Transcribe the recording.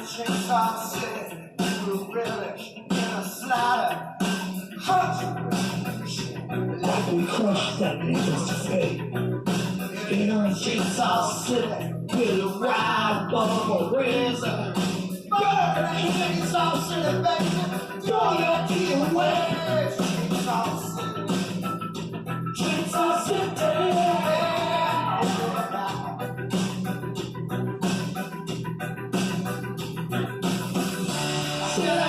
Chainsaw City, blue relish, in a slaughter, like we crushed that niggas to fate. In a Chainsaw City, we'll ride bubble razor. Burn in Chainsaw City, baby, throw your key away. Chainsaw City, Chainsaw City. Should I